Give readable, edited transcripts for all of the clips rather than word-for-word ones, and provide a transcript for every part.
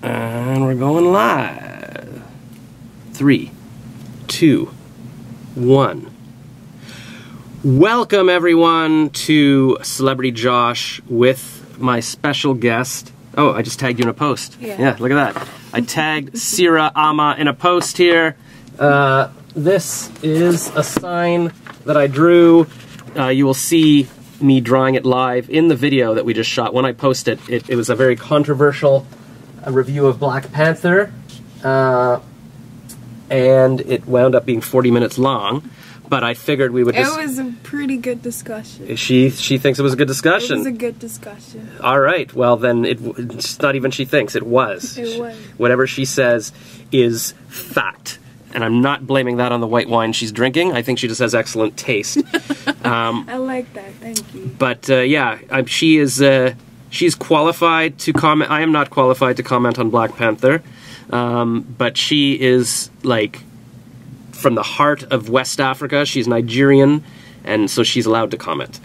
And we're going live. 3, 2, 1. Welcome everyone to Celebrity Josh with my special guest. Oh, I just tagged you in a post. Yeah, look at that. I tagged Sira Ama in a post here. This is a sign that I drew. You will see me drawing it live in the video that we just shot. When I post it, it was a very controversial review of Black Panther, and it wound up being 40 minutes long, but I figured we would just... It was a pretty good discussion. She thinks it was a good discussion. It was a good discussion. Alright, well then, it's not even she thinks, it was. It was. Whatever she says is fact. And I'm not blaming that on the white wine she's drinking. I think she just has excellent taste. I like that, thank you. But yeah, she's qualified to comment. I am not qualified to comment on Black Panther, but she is like from the heart of West Africa. She's Nigerian, and so she's allowed to comment.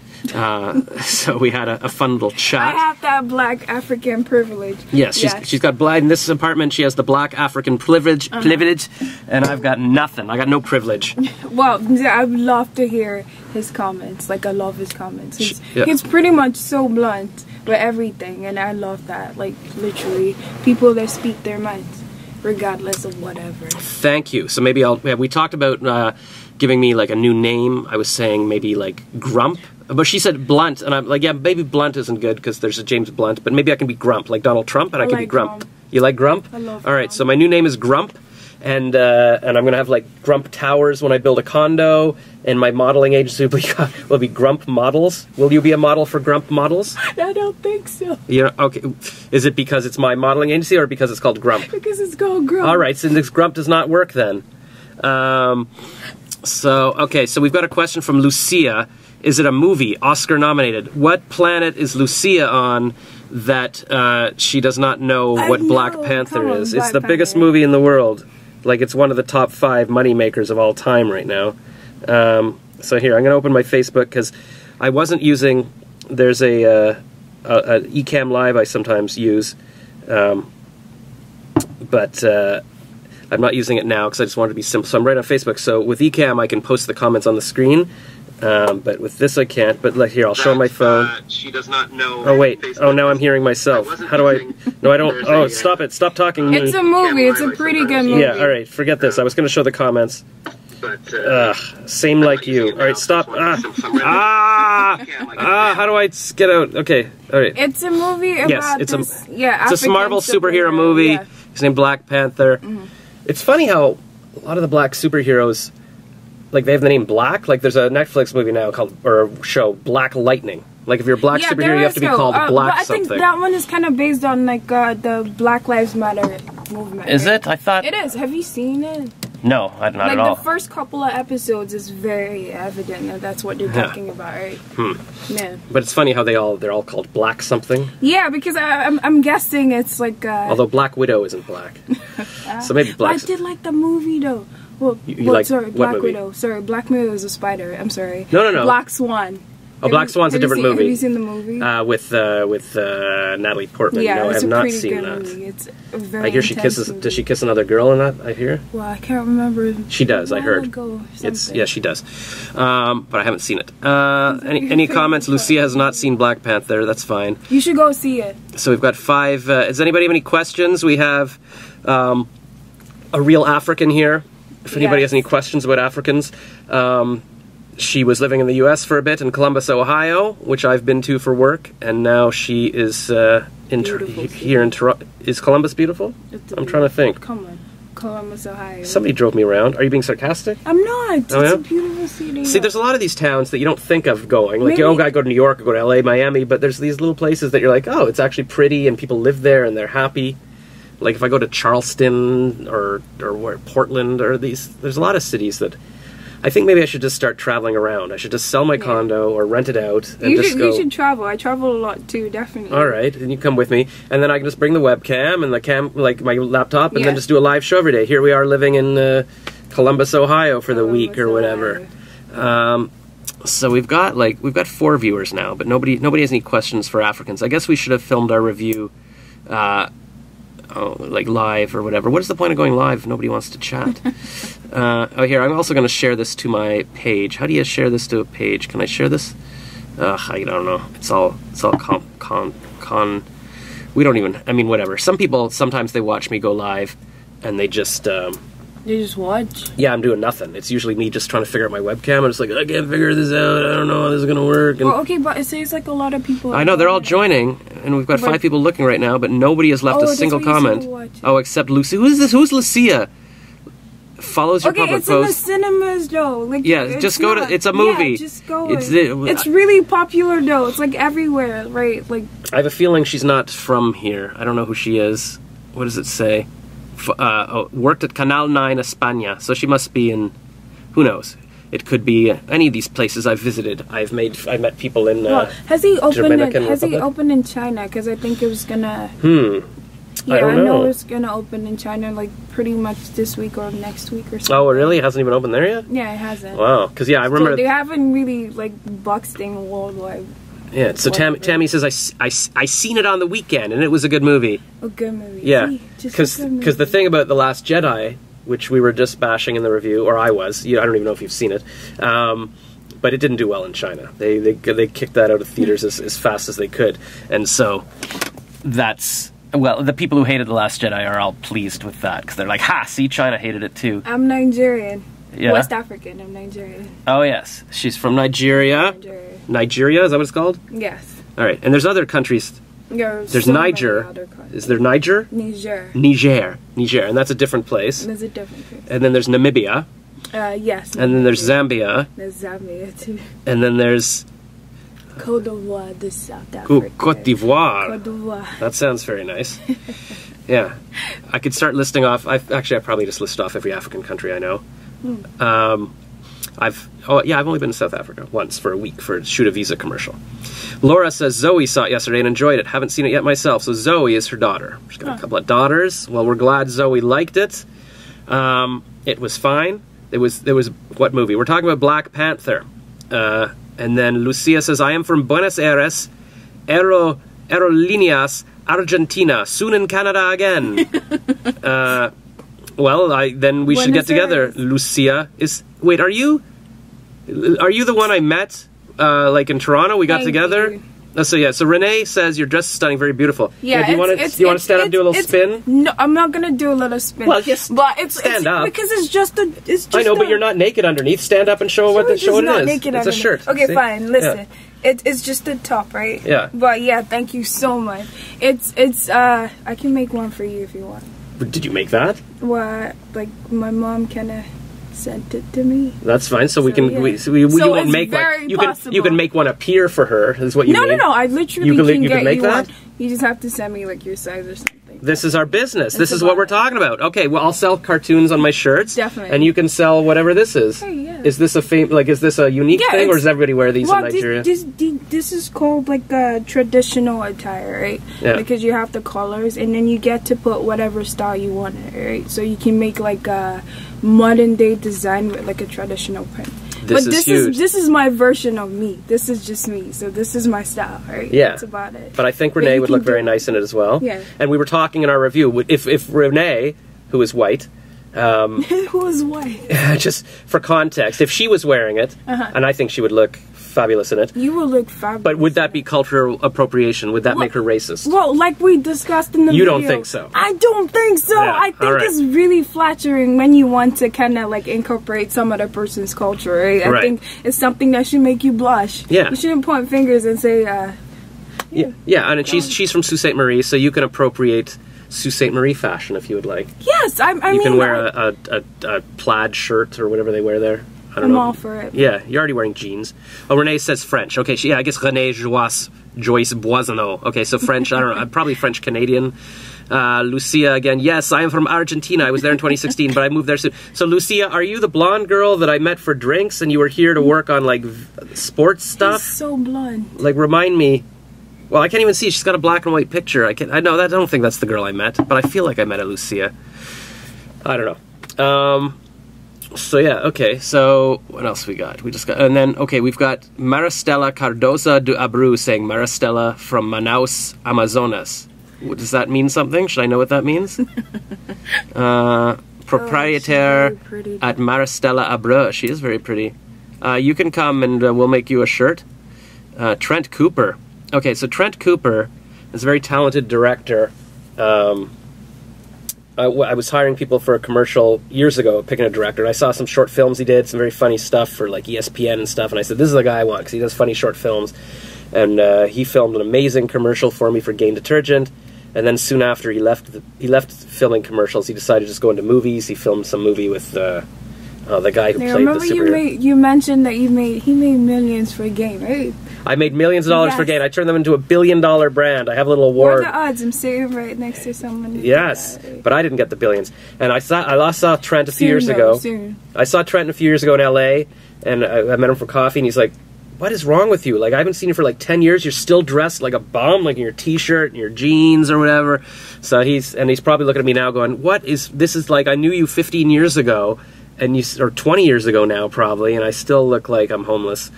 So we had a fun little chat. I have that black African privilege. Yes, she's got black in this apartment. She has the black African privilege, and I've got nothing. I got no privilege. Well, I'd love to hear his comments. Like, I love his comments. He's pretty much so blunt with everything, and I love that. Like, literally, people that speak their minds, regardless of whatever. Thank you. So maybe we talked about giving me like a new name. I was saying maybe like Grump. But she said Blunt, and I'm like, yeah, maybe Blunt isn't good because there's a James Blunt, but maybe I can be Grump, like Donald Trump, and I can be Grump. You like Grump? I love All right, Grump. so my new name is Grump, and I'm going to have like Grump Towers when I build a condo, and my modeling agency will be Grump Models. Will you be a model for Grump Models? I don't think so. Yeah, okay. Is it because it's my modeling agency or because it's called Grump? Because it's called Grump. All right, so this Grump does not work then. Okay, so we've got a question from Lucia. Is it a movie, Oscar nominated? What planet is Lucia on that she does not know what Black Panther is? It's the biggest movie in the world. Like, it's one of the top 5 money makers of all time right now. So here, I'm going to open my Facebook because I wasn't using... There's a Ecamm Live I sometimes use, but I'm not using it now because I just wanted to be simple. So I'm right on Facebook. So with Ecamm, I can post the comments on the screen. But with this I can't. But like here, I'll show my phone. She does not know. Oh wait. Oh, now I'm hearing myself. How do I? No, I don't. Oh, stop it. Stop talking. It's a movie. It's a pretty good movie. Yeah. All right. Forget this. I was going to show the comments. Same like you. All right. Stop. How do I get out? Okay. All right. It's a movie about it's it's a Marvel superhero movie. Yeah. His name Black Panther. It's funny how a lot of the black superheroes, like, they have the name Black. Like, there's a Netflix movie now called, or a show, Black Lightning. Like, if you're a black superhero, you have to be called Black something. I think that one is kind of based on, like, the Black Lives Matter movement. Is it? I thought... It is. Have you seen it? No, not at all. Like, the first couple of episodes is very evident that that's what they're talking about, right? Yeah. But it's funny how they're all called Black something. Yeah, because I'm guessing it's like... Although Black Widow isn't black. So maybe Black... I did like the movie, though. Well, sorry, Black Widow. Sorry, Black Widow is a spider. I'm sorry. No. Black Swan. Oh, Black Swan's a different movie. Have you seen the movie? With Natalie Portman. Yeah, no, I it's have a not pretty seen good that. movie. It's a very I hear she kisses. Does she kiss another girl in that? I hear. Well, I can't remember. She does. I heard. Yeah, she does. But I haven't seen it. Any comments? Lucia has not seen Black Panther. That's fine. You should go see it. So we've got 5. Does anybody have any questions? We have a real African here. If anybody has any questions about Africans. She was living in the U.S. for a bit in Columbus, Ohio, which I've been to for work, and now she is here in Toronto. Is Columbus beautiful? I'm trying to think. Come on, Columbus, Ohio. Somebody drove me around. Are you being sarcastic? I'm not. Oh, it's a beautiful city. See, there's a lot of these towns that you don't think of going. Like, I go to New York, or go to L.A., Miami, but there's these little places that you're like, oh, it's actually pretty, and people live there, and they're happy. Like, if I go to Charleston, or Portland, or there's a lot of cities that... I think maybe I should just start traveling around. I should just sell my condo or rent it out and you should travel. I travel a lot too, definitely. All right, and you come with me, and then I can just bring the webcam and like my laptop, and then just do a live show every day. Here we are living in Columbus, Ohio for the week or whatever. So we've got 4 viewers now, but nobody has any questions for Africans. I guess we should have filmed our review like live or whatever. What is the point of going live if nobody wants to chat? Here, I'm also going to share this to my page. How do you share this to a page? Can I share this? I don't know. It's all we don't even, I mean, whatever. Some people, sometimes they watch me go live and they just... You just watch? Yeah, I'm doing nothing. It's usually me just trying to figure out my webcam. I'm just like, I can't figure this out. I don't know how this is going to work. And well, okay, but it says like a lot of people... I know, they're all joining, and we've got 5 people looking right now, but nobody has left a single comment. Oh, except Lucy. Who is this? Who's Lucia? Follows your public post. Okay, it's in the cinemas, though. Like, yeah, just go to... It's a movie. Yeah, just go. It's really popular, though. It's like everywhere, right? Like, I have a feeling she's not from here. I don't know who she is. What does it say? Worked at Canal 9 España, so she must be in, who knows, it could be any of these places I've visited. I met people in has he opened in China? Because I think it was gonna I don't know. It's gonna open in China like pretty much this week or next week or something. Oh really? It hasn't even opened there yet? Yeah, it hasn't. Wow, because I remember so they haven't really like boxed in worldwide. Yeah, so Tammy says, I seen it on the weekend, and it was a good movie. A good movie. Yeah, because the thing about The Last Jedi, which we were just bashing in the review, or I was, I don't even know if you've seen it, but it didn't do well in China. They kicked that out of theaters as fast as they could, and so that's... Well, the people who hated The Last Jedi are all pleased with that, because they're like, ha, see, China hated it too. I'm Nigerian. Yeah. West African, I'm Nigerian. Oh, yes. She's from Nigeria. Nigeria, is that what it's called? Yes. All right. And there's other countries. There's Niger. Is there Niger? Niger. And that's a different place. There's a different place. And then there's Namibia. Yes. And then there's Zambia. There's Zambia, too. And then there's... Côte d'Ivoire, the South Africa. Côte d'Ivoire. Côte d'Ivoire. That sounds very nice. Yeah. I could start listing off... I probably just list off every African country I know. I've only been to South Africa once for a week to shoot a Visa commercial. Laura says Zoe saw it yesterday and enjoyed it. Haven't seen it yet myself. So Zoe is her daughter. She's got a couple of daughters. Well, we're glad Zoe liked it. It was fine. There was what movie? We're talking about Black Panther. And then Lucia says, I am from Buenos Aires, Aerolíneas, Argentina. Soon in Canada again. Well, then we should get together. Lucia is... Wait, are you the one I met, like in Toronto? We got together? Oh, so Renee says, your dress is stunning, very beautiful. Yeah, do you want to stand up and do a little spin? No, I'm not going to do a little spin. Well, just stand up. Because it's just I know, but you're not naked underneath. Stand up and show what it is. It's a shirt. Okay, fine, listen. Yeah. It's just the top, right? Yeah. But yeah, thank you so much. I can make one for you if you want. Did you make that? Well, like my mom kind of sent it to me. That's fine. So we can. Yeah. We won't make one. You can make one appear for her. Is what you mean? No. I literally can make that. You just have to send me like your size or something. This is our business. This is what we're talking about. Okay. Well, I'll sell cartoons on my shirts. Definitely. And you can sell whatever this is. Hey, yeah. Is this is this a unique thing, or does everybody wear these in Nigeria? This is called like a traditional attire, right? Yeah. Because you have the colors, and then you get to put whatever style you want, right? So you can make like a modern day design with like a traditional print. This is my version of me. This is just me. So this is my style, right? Yeah. That's about it. But I think Renee would look very nice in it as well. Yeah. And we were talking in our review, if Renee, who is white... who is white? Just for context, if she was wearing it, and I think she would look fabulous in it. You will look fabulous. But would that be cultural appropriation? Would that make her racist? Well, like we discussed in the video. You don't think so? I don't think so. Yeah, I think it's really flattering when you want to kind of like incorporate some other person's culture, right? I think it's something that should make you blush. Yeah. You shouldn't point fingers and say, Yeah, and she's from Sault Ste. Marie, so you can appropriate Sault Ste. Marie fashion if you would like. Yes, I mean... You can wear a plaid shirt or whatever they wear there. I'm all for it. Yeah, you're already wearing jeans. Oh, Renee says French. Okay, I guess Renee Joyce Boisonneau. Okay, so French, I don't know, I'm probably French-Canadian. Lucia again, yes, I am from Argentina. I was there in 2016, but I moved there soon. So Lucia, are you the blonde girl that I met for drinks and you were here to work on like sports stuff? She's so blonde. Like, remind me. Well, I can't even see. She's got a black and white picture. I don't think that's the girl I met, but I feel like I met a Lucia. I don't know. So yeah, okay. So what else we got? And then we've got Maristela Cardoza do Abreu saying Maristela from Manaus, Amazonas. Does that mean something? Should I know what that means? Proprietaire at Maristella Abreu. She is very pretty. You can come and we'll make you a shirt. Trent Cooper. Okay, so Trent Cooper is a very talented director. I was hiring people for a commercial years ago, picking a director, and I saw some short films he did, some very funny stuff for like ESPN and stuff, and I said, this is the guy I want, because he does funny short films. And he filmed an amazing commercial for me for Gain Detergent, and then soon after he left filming commercials, he decided to just go into movies. He filmed some movie with the guy who played the superhero. Remember you mentioned that he made millions for Gain, right? I made millions of dollars for Gain. I turned them into a $1 billion brand. I have a little award. What are the odds? I'm sitting right next to someone. Yes, but I didn't get the billions. And I saw Trent a few years ago. I saw Trent a few years ago in LA, and I met him for coffee, and he's like, what is wrong with you? Like, I haven't seen you for like 10 years. You're still dressed like a bum, like in your t-shirt and your jeans or whatever. So he's probably looking at me now going, this is like, I knew you 15 years ago, or 20 years ago now probably, and I still look like I'm homeless.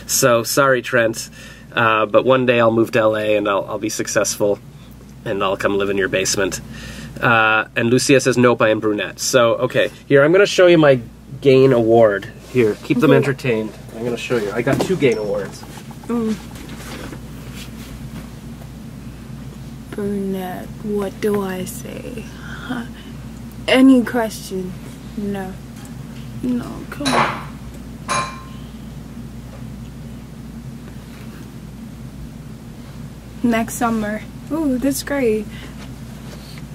So sorry, Trent, but one day I'll move to LA and I'll be successful, and I'll come live in your basement. And Lucia says, nope, I am brunette. So, okay, here, I'm going to show you my Gain Award. Here, keep them entertained. I'm going to show you. I got 2 Gain Awards. Brunette, what do I say? Any question? No. No, come on. Next summer. Ooh, that's great.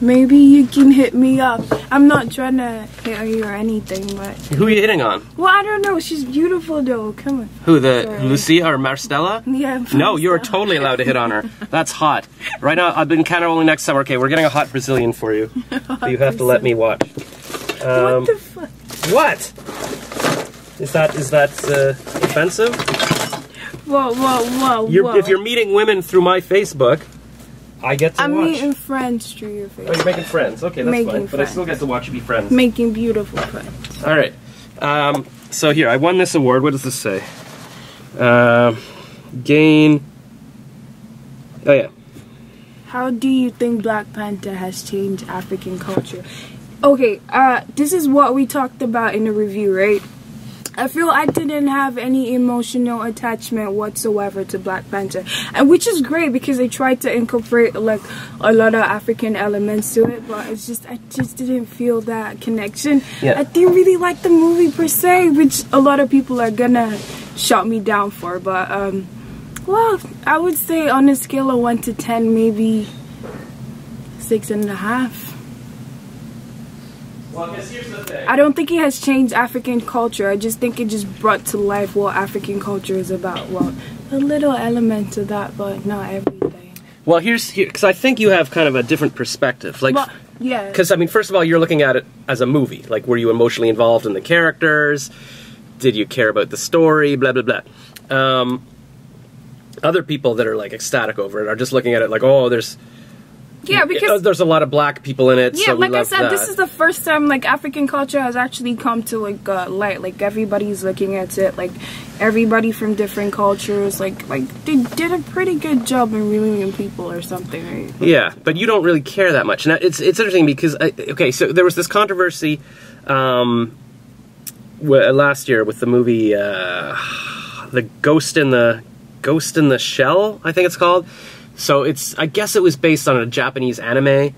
Maybe you can hit me up. I'm not trying to hit you or anything, but... Who are you hitting on? Well, I don't know. She's beautiful, though. Come on. Who, Lucia or Maristella? Yeah. No, you're totally allowed to hit on her. That's hot. Right now, I've been kind of only next summer. Okay, we're getting a hot Brazilian for you. You have to let me watch. What the fuck? What? Is that offensive? Whoa. If you're meeting women through my Facebook, I get to watch. I'm meeting friends through your Facebook. Oh, you're making friends. Okay, that's fine. But I still get to watch you be friends. Making beautiful friends. All right. So here, I won this award. What does this say? Gain... Oh, yeah. How do you think Black Panther has changed African culture? Okay, this is what we talked about in the review, right? I feel I didn't have any emotional attachment whatsoever to Black Panther, and which is great because they tried to incorporate like a lot of African elements to it, but I just didn't feel that connection. Yeah. I didn't really like the movie per se, which a lot of people are gonna shut me down for, but well, I would say on a scale of 1 to 10, maybe 6.5. Well, because here's the thing. I don't think it has changed African culture. I just think it just brought to life what African culture is about. Well, a little element of that, but not everything. Well, because I think you have kind of a different perspective. Like, well, yeah. Because, I mean, first of all, you're looking at it as a movie. Like, were you emotionally involved in the characters? Did you care about the story? Blah, blah, blah. Other people that are, like, ecstatic over it are just looking at it like, oh, there's a lot of black people in it. Yeah, so like I said, this is the first time like African culture has actually come to like light. Like everybody's looking at it. Like everybody from different cultures. Like they did a pretty good job in revealing people or something, right? Yeah, but you don't really care that much. Now it's interesting because okay, so there was this controversy last year with the movie The Ghost in the Shell, I think it's called. So I guess it was based on a Japanese anime,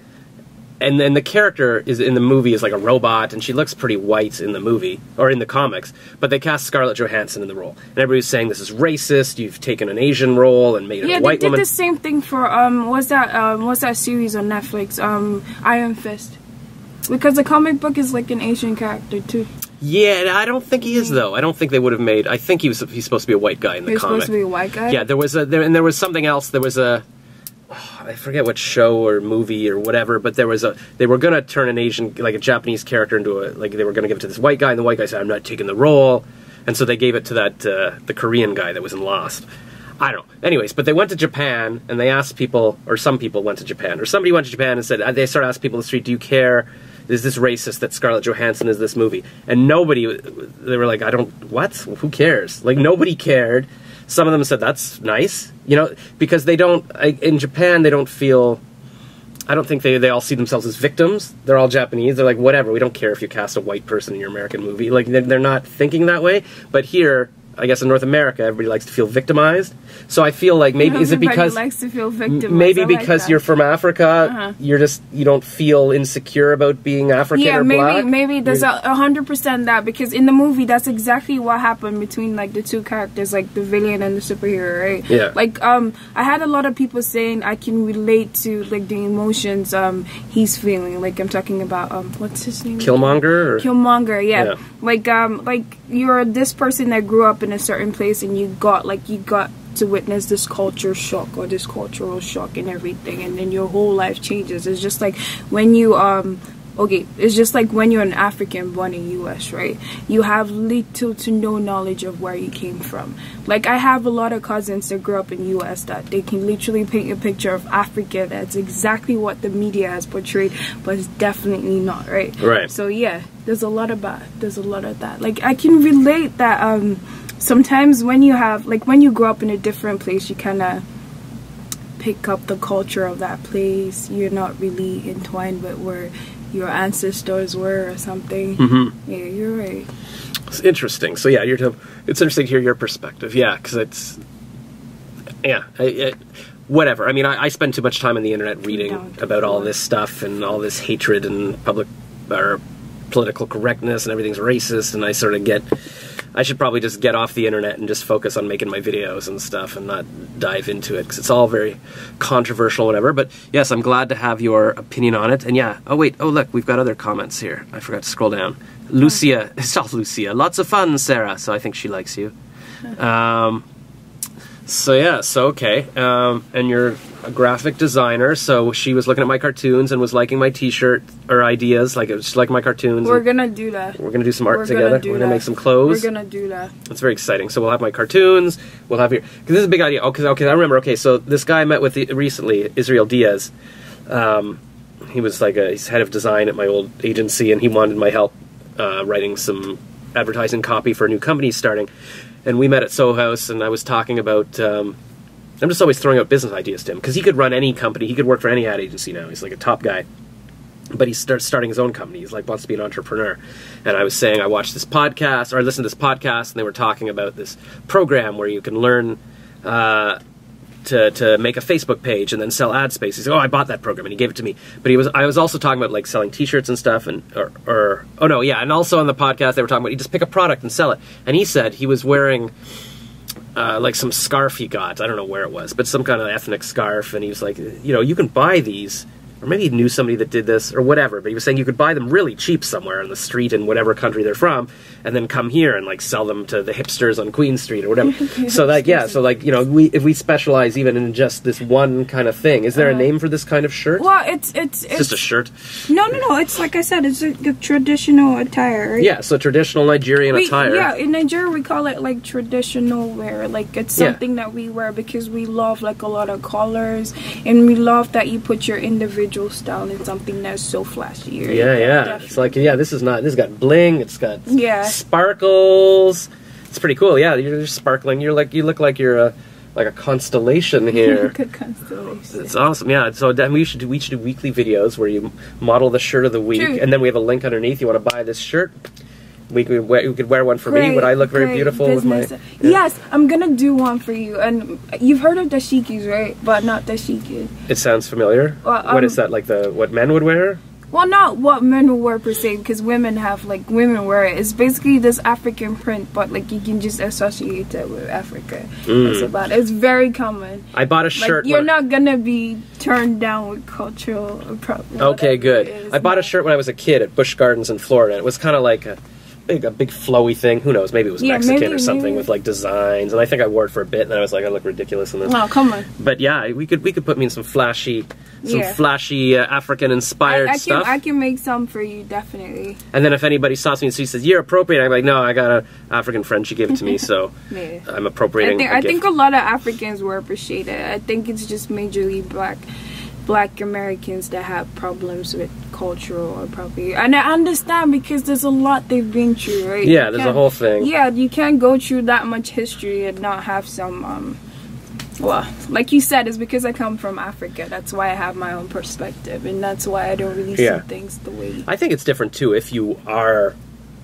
and then the character in the movie is like a robot, and she looks pretty white in the movie, or in the comics, but they cast Scarlett Johansson in the role. And everybody's saying this is racist, you've taken an Asian role and made it a white woman. Yeah, they did the same thing for, what's that series on Netflix, Iron Fist. Because the comic book is like an Asian character too. Yeah, I don't think he is though. I don't think they would have made. I think he's supposed to be a white guy in the comic. He's supposed to be a white guy. Yeah, there was something else. There was I forget what show or movie or whatever, but they were gonna turn an Asian, like a Japanese character into they were gonna give it to this white guy, and the white guy said, "I'm not taking the role," and so they gave it to the Korean guy that was in Lost. I don't know. Anyways, but they went to Japan and they asked people, or some people went to Japan, or somebody went to Japan and said they started asking people in the street, "Do you care? Is this racist that Scarlett Johansson is this movie?" And they were like, what? Who cares? Like, nobody cared. Some of them said, that's nice. You know, because they don't, in Japan, they don't feel I don't think they all see themselves as victims. They're all Japanese. They're like, whatever, we don't care if you cast a white person in your American movie. Like, they're not thinking that way. But here, I guess in North America, everybody likes to feel victimized. So I feel like maybe is it because likes to feel victimized. Maybe because you're from Africa, you don't feel insecure about being African or black. Maybe there's 100% that, because in the movie that's exactly what happened between like the two characters, like the villain and the superhero, right? Yeah. Like I had a lot of people saying I can relate to like the emotions he's feeling. Like I'm talking about what's his name? Killmonger. Killmonger, yeah. Like you're this person that grew up in a certain place and you got to witness this culture shock or this cultural shock and everything, and then your whole life changes. It's just like when you it's just like when you're an African born in US, right? You have little to no knowledge of where you came from. Like I have a lot of cousins that grew up in US that they can literally paint a picture of Africa that's exactly what the media has portrayed, but it's definitely not, right? Right. So yeah, there's a lot of that. Like I can relate that sometimes when you grow up in a different place, you kind of pick up the culture of that place. You're not really entwined with where your ancestors were or something. Yeah, you're right. It's interesting. So yeah, it's interesting to hear your perspective. Yeah, because it's whatever. I mean, I spend too much time on the internet reading about all this stuff and all this hatred and political correctness and everything's racist, and I sort of I should probably just get off the internet and just focus on making my videos and stuff and not dive into it, because it's all very controversial, whatever. But yes, I'm glad to have your opinion on it. And yeah, oh look, we've got other comments here. I forgot to scroll down. Lucia, it's all Lucia. Lots of fun, Sarah. So I think she likes you. So yeah, okay. And you're a graphic designer, so she was looking at my cartoons and was liking my t-shirt or ideas, like it was like my cartoons. We're gonna do that. We're gonna do some art together. We're gonna make some clothes. We're gonna do that. That's very exciting. So we'll have my cartoons. We'll have your, because this is a big idea. Okay, I remember. Okay, so this guy I met with recently, Israel Diaz. He was like he's head of design at my old agency, and he wanted my help writing some advertising copy for a new company he's starting. And we met at Soho House, and I was talking about. I'm just always throwing out business ideas to him, because he could run any company. He could work for any ad agency now. He's like a top guy. But he starts starting his own company. He's like, wants to be an entrepreneur. And I was saying, I watched this podcast, or I listened to this podcast, and they were talking about this program where you can learn to make a Facebook page and then sell ad space. He said, oh, I bought that program, and he gave it to me. But I was also talking about like selling t-shirts and stuff, and and also on the podcast they were talking about you just pick a product and sell it. And he said he was wearing like some scarf he got, I don't know where it was, but some kind of ethnic scarf, and he was like, you can buy these, or maybe he knew somebody that did this, or whatever, but he was saying you could buy them really cheap somewhere on the street in whatever country they're from, and then come here and like sell them to the hipsters on Queen Street or whatever. So like, yeah, so like, if we specialize even in just this one kind of thing, is there a name for this kind of shirt? Well, it's just a shirt? No, it's like I said, it's a traditional attire, right? Yeah, so traditional Nigerian attire. Yeah, in Nigeria we call it like traditional wear, like it's something that we wear because we love like a lot of colors, and we love that you put your individual style in something that's so flashy. Right? Yeah. It's like, this has got bling, it's got sparkles. It's pretty cool. Yeah, you're sparkling. You look like you're like a constellation here. Good constellation. It's awesome. Yeah. So then we should do weekly videos where you model the shirt of the week, and then we have a link underneath. You want to buy this shirt? You could wear one for me. Would I look very beautiful business. With my... Yes, I'm gonna do one for you. And you've heard of dashikis, right? But not dashiki. It sounds familiar. Well, what is that? Like what men would wear? Well, not what men would wear per se, because women wear it. It's basically this African print, but like you can just associate it with Africa. That's about it. It's very common. I bought a shirt. Like, you're not gonna be turned down with cultural problems. Okay, good. I bought a shirt when I was a kid at Busch Gardens in Florida. It was kind of like a big flowy thing. Who knows? Maybe it was Mexican or something with like designs. And I think I wore it for a bit, and then I was like, I look ridiculous in this. Oh, come on. But yeah, we could put me in some flashy African-inspired stuff. I can make some for you, definitely. And then if anybody stops me and she says, you're appropriate, I'm like, no, I got an African friend, she gave it to me, so I'm appropriating I think a lot of Africans will appreciate it. I think it's just majorly black Americans that have problems with cultural appropriation. And I understand, because there's a lot they've been through, right? Yeah, there's a whole thing. Yeah, you can't go through that much history and not have some Well, like you said, it's because I come from Africa. That's why I have my own perspective, and that's why I don't really see things the way. I think it's different too if you are,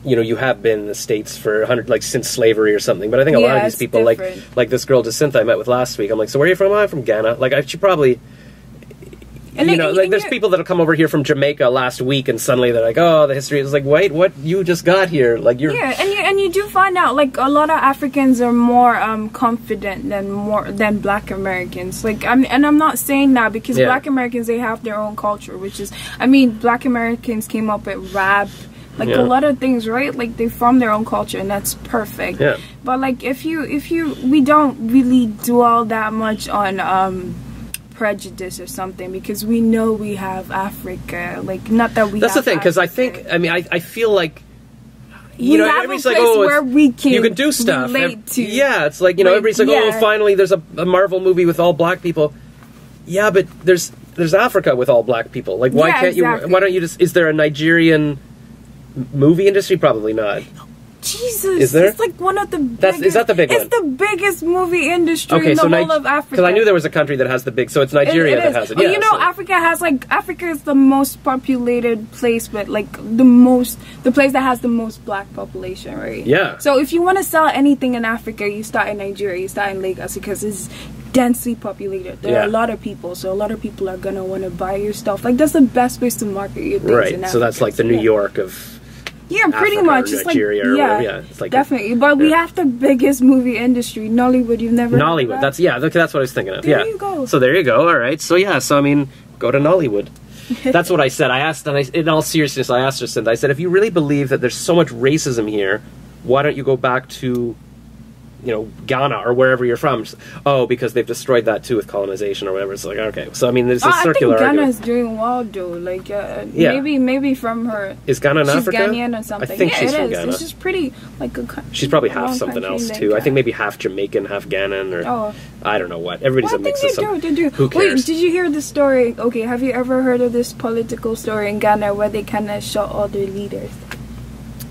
you know, you have been in the States for since slavery or something. But I think a lot of these people, like this girl Jacinta I met with last week, I'm like, so where are you from? I'm from Ghana. Like, she probably. And there's people that'll come over here from Jamaica last week, and suddenly they're like, "Oh, the history is like, wait, what? You just got here, like you're." Yeah, and you do find out like a lot of Africans are more confident than Black Americans. Like, I'm not saying that because Black Americans, they have their own culture, which is, I mean, Black Americans came up with rap. Like a lot of things, right? Like they from their own culture, and that's perfect. Yeah. But like we don't really dwell that much on prejudice or something because we know we have Africa. Like, not that we. That's the thing, because I think, I mean, I feel like, you know, everybody's like, oh, where we can you can do stuff. To. Yeah, it's like, you know, everybody's like, oh, finally there's a Marvel movie with all Black people. Yeah, but there's Africa with all Black people. Like, why can't you? Why don't you just? Is there a Nigerian movie industry? Probably not. Jesus, is there? It's like one of the biggest. Is that the big one? It's the biggest movie industry in the whole of Africa. Because I knew there was a country that has the big, so it's Nigeria that has it. Yeah, you know, Africa is the most populated place, but like the place that has the most Black population, right? Yeah. So if you want to sell anything in Africa, you start in Nigeria, you start in Lagos, because it's densely populated. There are a lot of people, so a lot of people are gonna want to buy your stuff. Like, that's the best place to market your things in Africa. So that's like the New York of. Yeah, pretty Africa much. It's Nigeria like, yeah, yeah, it's like definitely. But we have the biggest movie industry, Nollywood. You've never Nollywood. Heard that? That's what I was thinking of. There you go. So there you go. All right. So I mean, go to Nollywood. That's what I said. I asked, and in all seriousness, I asked Jacinta. I said, if you really believe that there's so much racism here, why don't you go back to, you know, Ghana or wherever you're from? Oh, because they've destroyed that too with colonization or whatever. It's like, okay. So I mean, there's a circular I think Ghana argument. is doing well, though. Like, maybe from her. Is Ghana in Africa? She's Ghanaian or something. I think she's from Ghana. It's just pretty like a country. She's probably half something else too. I think maybe half Jamaican, half Ghanan, or I don't know what. Everybody's a mix of something. They do. Who cares? Wait, did you hear the story? Okay, have you ever heard of this political story in Ghana where they kind of shot all their leaders?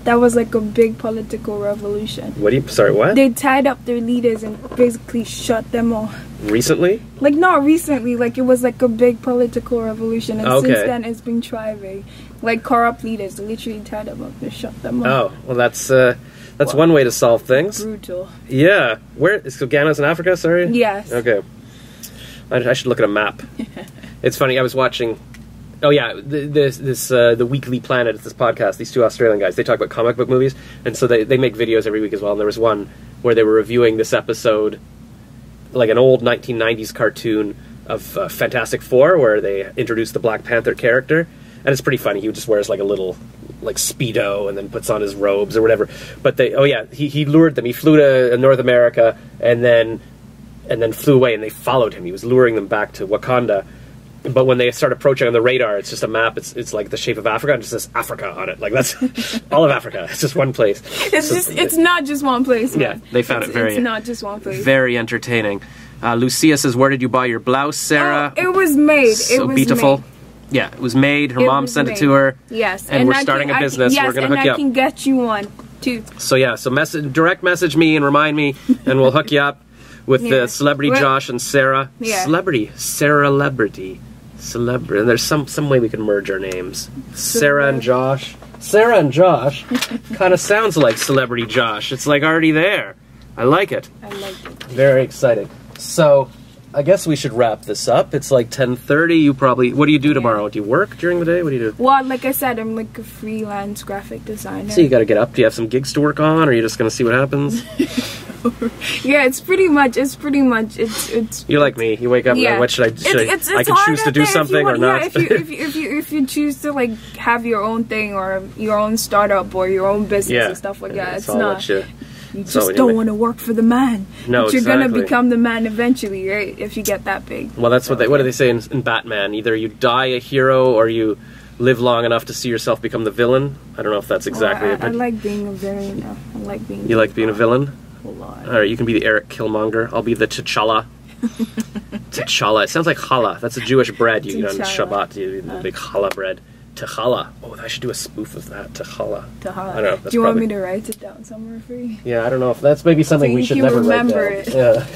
That was like a big political revolution. Sorry, what? They tied up their leaders and basically shut them all. Recently? Like, not recently. Like, it was like a big political revolution. And since then, it's been thriving. Like, corrupt leaders, they literally tied them up and shut them up. Oh, well, that's one way to solve things. Brutal. Yeah. So Ghana's in Africa, sorry? Yes. Okay. I should look at a map. It's funny, I was watching... Oh yeah, the Weekly Planet, it's this podcast, these two Australian guys, they talk about comic book movies, and so they make videos every week as well, and there was one where they were reviewing this episode, like an old 1990s cartoon of Fantastic Four, where they introduced the Black Panther character, and it's pretty funny. He just wears like a little, like, Speedo, and then puts on his robes or whatever, but he lured them. He flew to North America, and then flew away, and they followed him. He was luring them back to Wakanda. But when they start approaching on the radar, it's just a map. It's like the shape of Africa, and it just says Africa on it. Like, that's all of Africa. It's just one place. It's not just one place, man. Yeah, they found it's not just one place. Very entertaining. Lucia says, where did you buy your blouse, Sarah? Oh, it was made. So beautiful. Yeah, it was made. Her mom sent it to her. Yes. And we're starting a business. We're going to hook you up. Yes, and I can get you one, too. So yeah, direct message me and remind me, and we'll hook you up with Celebrity Josh and Sarah. Yeah. Celebrity. And there's some way we can merge our names. Sarah and Josh kind of sounds like Celebrity Josh. It's like already there. I like it. Very exciting. So I guess we should wrap this up. It's like 10:30. What do you do tomorrow? Do you work during the day? What do you do? Well, like I said, I'm like a freelance graphic designer. So you got to get up. Do you have some gigs to work on, or are you just going to see what happens? Yeah, it's pretty much. You're like me. You wake up and like, what should I do? I can choose to do something or not. Yeah, if you choose to like have your own thing or your own startup or your own business and stuff like that, it's not. You just don't want to work for the man. No, but you're gonna become the man eventually, right? If you get that big. Well, that's what do they say in Batman? Either you die a hero or you live long enough to see yourself become the villain. I don't know if that's exactly it. I like being a villain. I like being. You like being a villain? A lot. All right, you can be the Eric Killmonger. I'll be the T'Challa. T'Challa. It sounds like challah. That's a Jewish bread you eat on Shabbat. You eat the big challah bread. T'Challa. Oh, I should do a spoof of that. T'Challa. I don't know. Do you want me to write it down somewhere for you? Yeah, I don't know if that's maybe something we should never write down. Remember it. Yeah.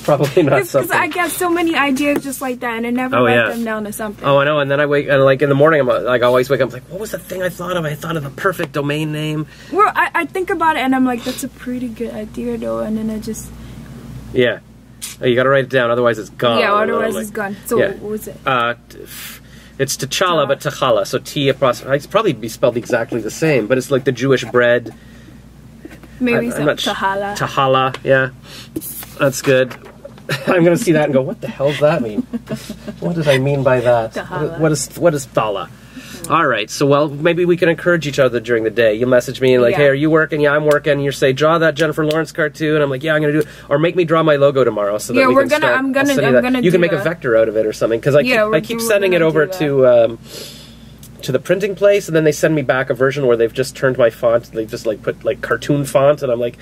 probably not something. Because I get so many ideas just like that, and I never write them down to something. Oh, I know. And then I wake, and like in the morning, I'm like, I always wake up like, what was the thing I thought of? I thought of the perfect domain name. Well, I think about it, and I'm like, that's a pretty good idea, though. And then I just oh, you got to write it down, otherwise it's gone. Yeah, otherwise it's gone. So what was it? It's T'Challa, but T'Challa. So T apostrophe. It's probably be spelled exactly the same, but it's like the Jewish bread. Maybe it's T'Challa. T'Challa, yeah. That's good. I'm going to see that and go, what the hell does that mean? What does I mean by that? What is Thala? All right, so well, maybe we can encourage each other during the day. You message me and like, hey, are you working? Yeah, I'm working. You say, draw that Jennifer Lawrence cartoon. I'm like, yeah, I'm going to do it. Or make me draw my logo tomorrow so that we can start. I'm gonna you can make a vector out of it or something, because I keep sending it over to the printing place, and then they send me back a version where they've just turned my font. They just like put like cartoon font, and I'm like,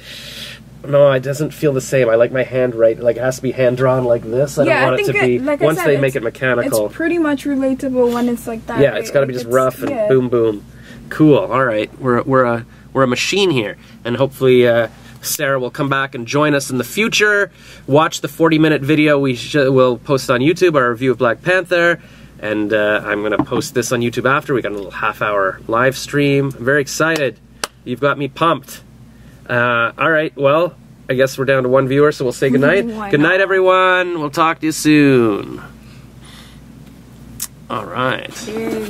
no, it doesn't feel the same. I like my handwriting. Like, it has to be hand drawn like this. I don't want it to be. Like once they make it mechanical, it's pretty much relatable when it's like that. Yeah, it's got to be just rough and boom, boom. Cool. All right, we're a machine here, and hopefully Sarah will come back and join us in the future. Watch the 40-minute video we'll post on YouTube, our review of Black Panther. And I'm going to post this on YouTube after. We got a little half-hour live stream. I'm very excited. You've got me pumped. All right, well, I guess we're down to one viewer, so we'll say goodnight. Good night, everyone. We'll talk to you soon. All right. Yay.